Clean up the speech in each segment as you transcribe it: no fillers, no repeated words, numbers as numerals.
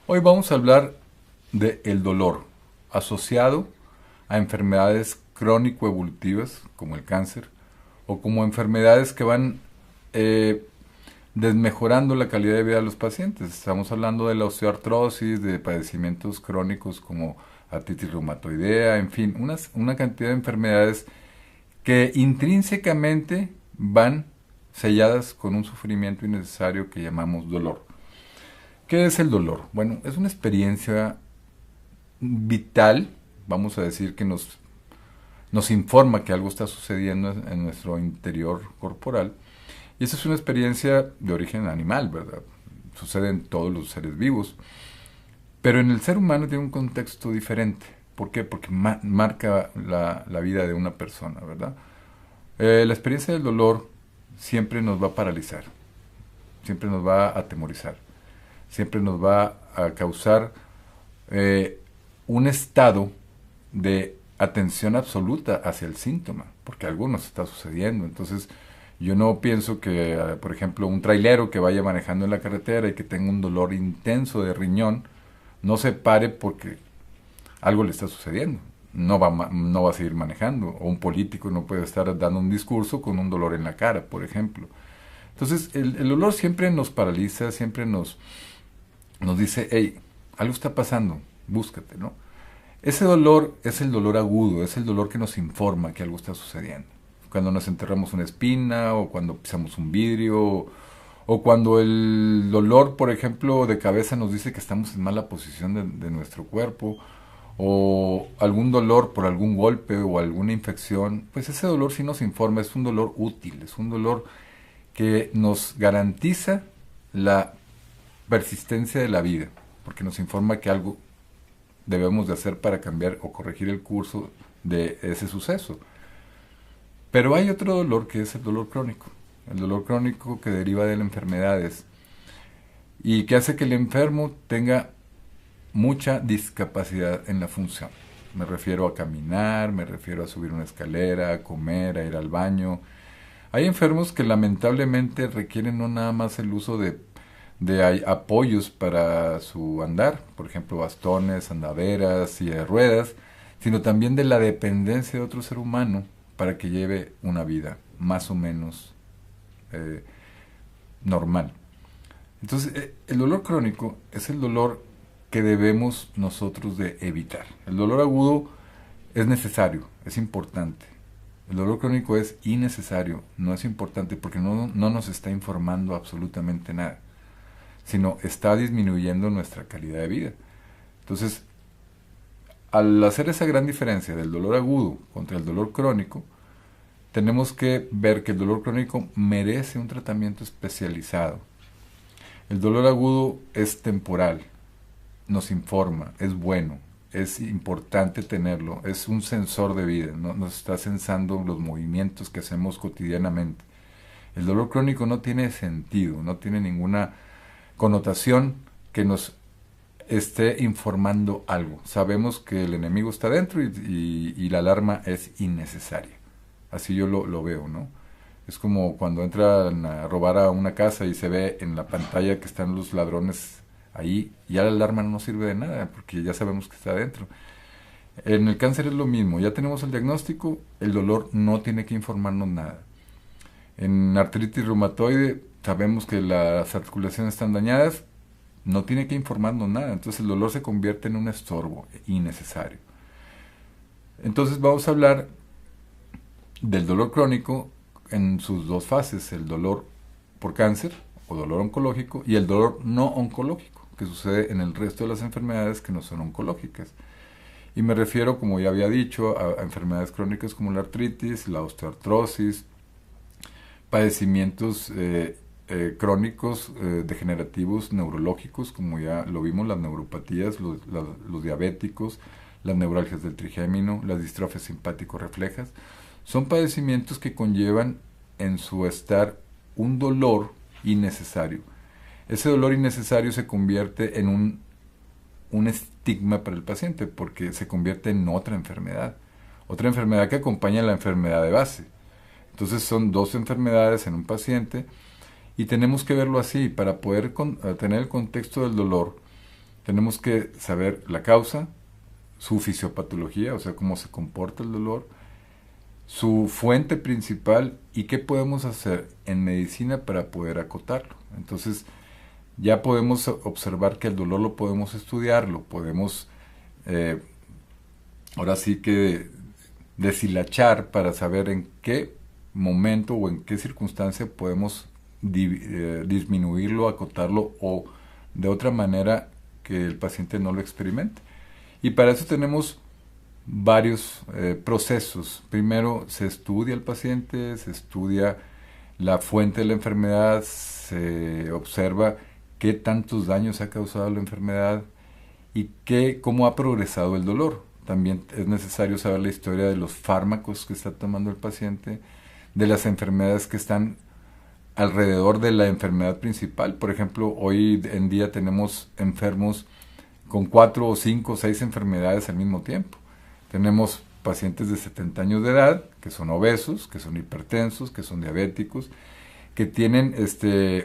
Hoy vamos a hablar de el dolor asociado a enfermedades crónico-evolutivas como el cáncer o como enfermedades que van eh, desmejorando la calidad de vida de los pacientes. Estamos hablando de la osteoartrosis, de padecimientos crónicos como artritis reumatoidea, en fin, una cantidad de enfermedades que intrínsecamente van selladas con un sufrimiento innecesario que llamamos dolor. ¿Qué es el dolor? Bueno, es una experiencia vital, vamos a decir, que nos informa que algo está sucediendo en nuestro interior corporal. Y esa es una experiencia de origen animal, ¿verdad? Sucede en todos los seres vivos. Pero en el ser humano tiene un contexto diferente. ¿Por qué? Porque marca la vida de una persona, ¿verdad? La experiencia del dolor siempre nos va a paralizar, siempre nos va a atemorizar, siempre nos va a causar un estado de atención absoluta hacia el síntoma, porque algo nos está sucediendo. Entonces, yo no pienso que, por ejemplo, un trailero que vaya manejando en la carretera y que tenga un dolor intenso de riñón, no se pare porque algo le está sucediendo. No va a seguir manejando. O un político no puede estar dando un discurso con un dolor en la cara, por ejemplo. Entonces, el dolor siempre nos paraliza, siempre nos dice, hey, algo está pasando, búscate, ¿no? Ese dolor es el dolor agudo, es el dolor que nos informa que algo está sucediendo. Cuando nos enterramos una espina, o cuando pisamos un vidrio, o cuando el dolor, por ejemplo, de cabeza nos dice que estamos en mala posición de nuestro cuerpo, o algún dolor por algún golpe o alguna infección, pues ese dolor sí nos informa, es un dolor útil, es un dolor que nos garantiza la persistencia de la vida, porque nos informa que algo debemos de hacer para cambiar o corregir el curso de ese suceso. Pero hay otro dolor que es el dolor crónico que deriva de las enfermedades y que hace que el enfermo tenga mucha discapacidad en la función. Me refiero a caminar, me refiero a subir una escalera, a comer, a ir al baño. Hay enfermos que lamentablemente requieren no nada más el uso de apoyos para su andar, por ejemplo bastones, andaderas y de ruedas, sino también de la dependencia de otro ser humano para que lleve una vida más o menos eh, normal. Entonces, el dolor crónico es el dolor que debemos nosotros de evitar. El dolor agudo es necesario, es importante. El dolor crónico es innecesario, no es importante porque no nos está informando absolutamente nada, sino está disminuyendo nuestra calidad de vida. Entonces, al hacer esa gran diferencia del dolor agudo contra el dolor crónico, tenemos que ver que el dolor crónico merece un tratamiento especializado. El dolor agudo es temporal, nos informa, es bueno, es importante tenerlo, es un sensor de vida, ¿no? Nos está sensando los movimientos que hacemos cotidianamente. El dolor crónico no tiene sentido, no tiene ninguna connotación que nos esté informando algo. Sabemos que el enemigo está dentro y la alarma es innecesaria. Así yo lo veo, ¿no? Es como cuando entran a robar a una casa y se ve en la pantalla que están los ladrones ahí, ya la alarma no sirve de nada porque ya sabemos que está adentro. En el cáncer es lo mismo, ya tenemos el diagnóstico, el dolor no tiene que informarnos nada. En artritis reumatoide sabemos que las articulaciones están dañadas, no tiene que informarnos nada, entonces el dolor se convierte en un estorbo innecesario. Entonces vamos a hablar del dolor crónico en sus dos fases, el dolor por cáncer o dolor oncológico y el dolor no oncológico, que sucede en el resto de las enfermedades que no son oncológicas. Y me refiero, como ya había dicho, a enfermedades crónicas como la artritis, la osteoartrosis, padecimientos crónicos degenerativos neurológicos, como ya lo vimos, las neuropatías, los diabéticos, las neuralgias del trigémino, las distrofias simpático-reflejas. Son padecimientos que conllevan en su estar un dolor innecesario. Ese dolor innecesario se convierte en un estigma para el paciente porque se convierte en otra enfermedad que acompaña a la enfermedad de base. Entonces son dos enfermedades en un paciente y tenemos que verlo así para poder tener el contexto del dolor. Tenemos que saber la causa, su fisiopatología, o sea, cómo se comporta el dolor, su fuente principal y qué podemos hacer en medicina para poder acotarlo. Entonces, ya podemos observar que el dolor lo podemos estudiar, lo podemos eh, ahora sí que deshilachar para saber en qué momento o en qué circunstancia podemos disminuirlo, acotarlo o de otra manera que el paciente no lo experimente. Y para eso tenemos varios procesos. Primero se estudia al paciente, se estudia la fuente de la enfermedad, se observa qué tantos daños ha causado la enfermedad y cómo ha progresado el dolor. También es necesario saber la historia de los fármacos que está tomando el paciente, de las enfermedades que están alrededor de la enfermedad principal. Por ejemplo, hoy en día tenemos enfermos con 4 o 5 o 6 enfermedades al mismo tiempo. Tenemos pacientes de 70 años de edad, que son obesos, que son hipertensos, que son diabéticos, que tienen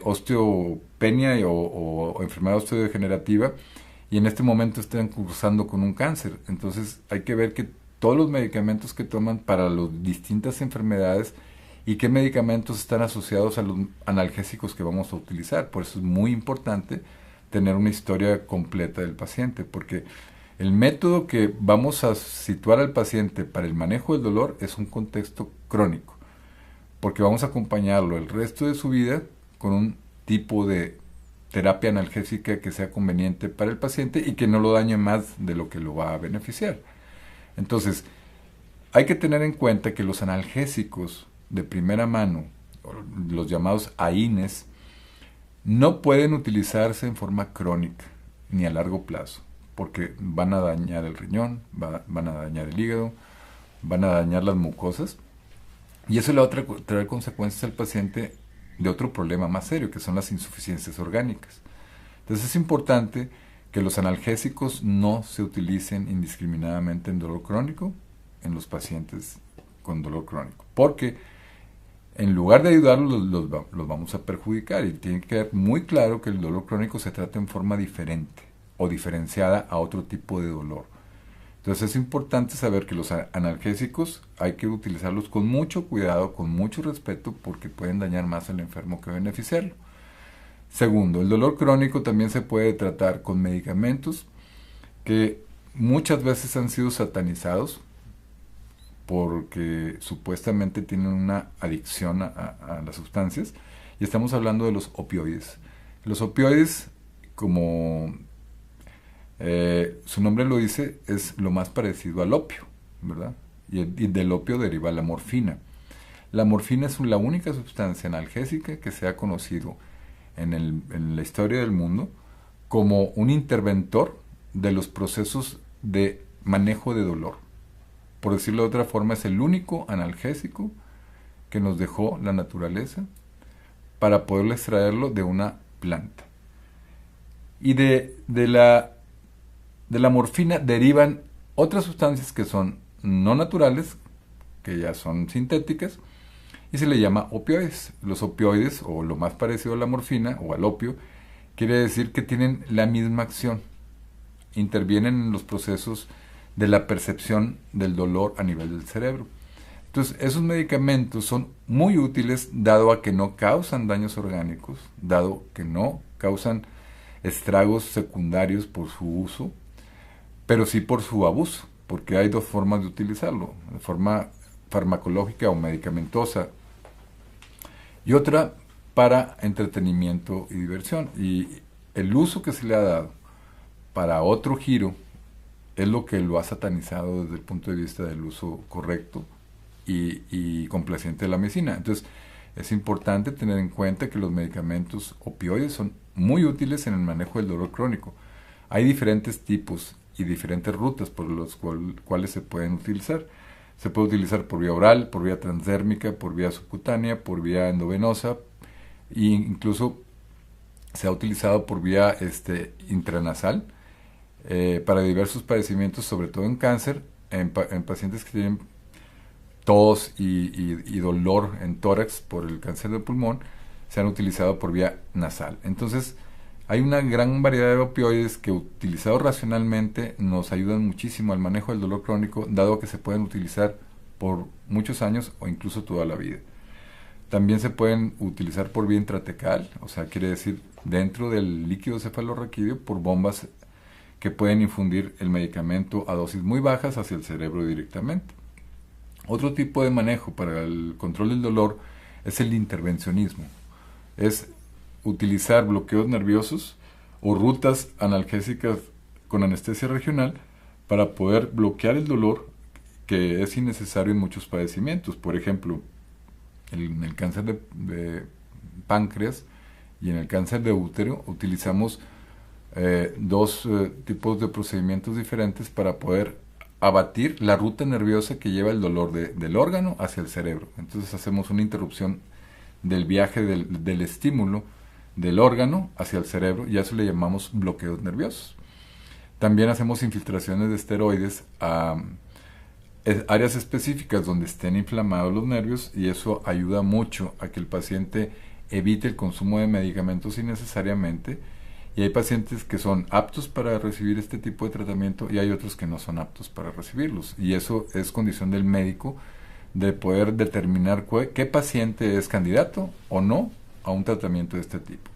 osteopenia o enfermedad osteodegenerativa y en este momento están cursando con un cáncer. Entonces hay que ver que todos los medicamentos que toman para las distintas enfermedades y qué medicamentos están asociados a los analgésicos que vamos a utilizar. Por eso es muy importante tener una historia completa del paciente, porque el método que vamos a situar al paciente para el manejo del dolor es un contexto crónico, porque vamos a acompañarlo el resto de su vida con un tipo de terapia analgésica que sea conveniente para el paciente y que no lo dañe más de lo que lo va a beneficiar. Entonces, hay que tener en cuenta que los analgésicos de primera mano, los llamados AINES, no pueden utilizarse en forma crónica ni a largo plazo, porque van a dañar el riñón, van a dañar el hígado, van a dañar las mucosas, y eso le va a traer consecuencias al paciente de otro problema más serio, que son las insuficiencias orgánicas. Entonces es importante que los analgésicos no se utilicen indiscriminadamente en dolor crónico, en los pacientes con dolor crónico, porque en lugar de ayudarlos los vamos a perjudicar, y tiene que quedar muy claro que el dolor crónico se trata en forma diferente o diferenciada a otro tipo de dolor. Entonces es importante saber que los analgésicos hay que utilizarlos con mucho cuidado, con mucho respeto, porque pueden dañar más al enfermo que beneficiarlo. Segundo, el dolor crónico también se puede tratar con medicamentos que muchas veces han sido satanizados porque supuestamente tienen una adicción a las sustancias, y estamos hablando de los opioides. Los opioides, como su nombre lo dice, es lo más parecido al opio, ¿verdad? Y del opio deriva la morfina. La morfina es la única sustancia analgésica que se ha conocido en la historia del mundo como un interventor de los procesos de manejo de dolor. Por decirlo de otra forma, es el único analgésico que nos dejó la naturaleza para poder extraerlo de una planta. Y de la morfina derivan otras sustancias que son no naturales, que ya son sintéticas, y se le llama opioides. Los opioides, o lo más parecido a la morfina o al opio, quiere decir que tienen la misma acción. Intervienen en los procesos de la percepción del dolor a nivel del cerebro. Entonces, esos medicamentos son muy útiles dado a que no causan daños orgánicos, dado que no causan estragos secundarios por su uso, pero sí por su abuso, porque hay dos formas de utilizarlo, de forma farmacológica o medicamentosa, y otra para entretenimiento y diversión. Y el uso que se le ha dado para otro giro es lo que lo ha satanizado desde el punto de vista del uso correcto y complaciente de la medicina. Entonces, es importante tener en cuenta que los medicamentos opioides son muy útiles en el manejo del dolor crónico. Hay diferentes tipos y diferentes rutas por las cuales se pueden utilizar. Se puede utilizar por vía oral, por vía transdérmica, por vía subcutánea, por vía endovenosa, e incluso se ha utilizado por vía intranasal para diversos padecimientos, sobre todo en cáncer, en pacientes que tienen tos y dolor en tórax por el cáncer de pulmón, se han utilizado por vía nasal. Entonces, Hay una gran variedad de opioides que utilizados racionalmente nos ayudan muchísimo al manejo del dolor crónico, dado que se pueden utilizar por muchos años o incluso toda la vida. También se pueden utilizar por vía intratecal, o sea, quiere decir dentro del líquido cefalorraquídeo por bombas que pueden infundir el medicamento a dosis muy bajas hacia el cerebro directamente. Otro tipo de manejo para el control del dolor es el intervencionismo. Es utilizar bloqueos nerviosos o rutas analgésicas con anestesia regional para poder bloquear el dolor que es innecesario en muchos padecimientos. Por ejemplo, en el cáncer de páncreas y en el cáncer de útero utilizamos dos tipos de procedimientos diferentes para poder abatir la ruta nerviosa que lleva el dolor del órgano hacia el cerebro. Entonces hacemos una interrupción del viaje del estímulo del órgano hacia el cerebro y a eso le llamamos bloqueos nerviosos. También hacemos infiltraciones de esteroides a áreas específicas donde estén inflamados los nervios y eso ayuda mucho a que el paciente evite el consumo de medicamentos innecesariamente. Y hay pacientes que son aptos para recibir este tipo de tratamiento y hay otros que no son aptos para recibirlos. Y eso es condición del médico de poder determinar qué paciente es candidato o no a un tratamiento de este tipo.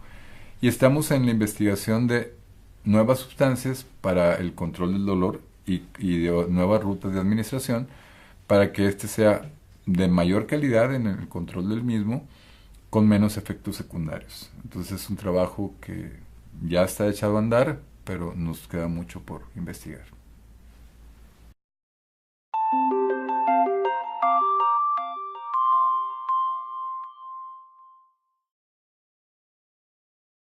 Y estamos en la investigación de nuevas sustancias para el control del dolor y de nuevas rutas de administración para que este sea de mayor calidad en el control del mismo con menos efectos secundarios. Entonces es un trabajo que ya está echado a andar, pero nos queda mucho por investigar.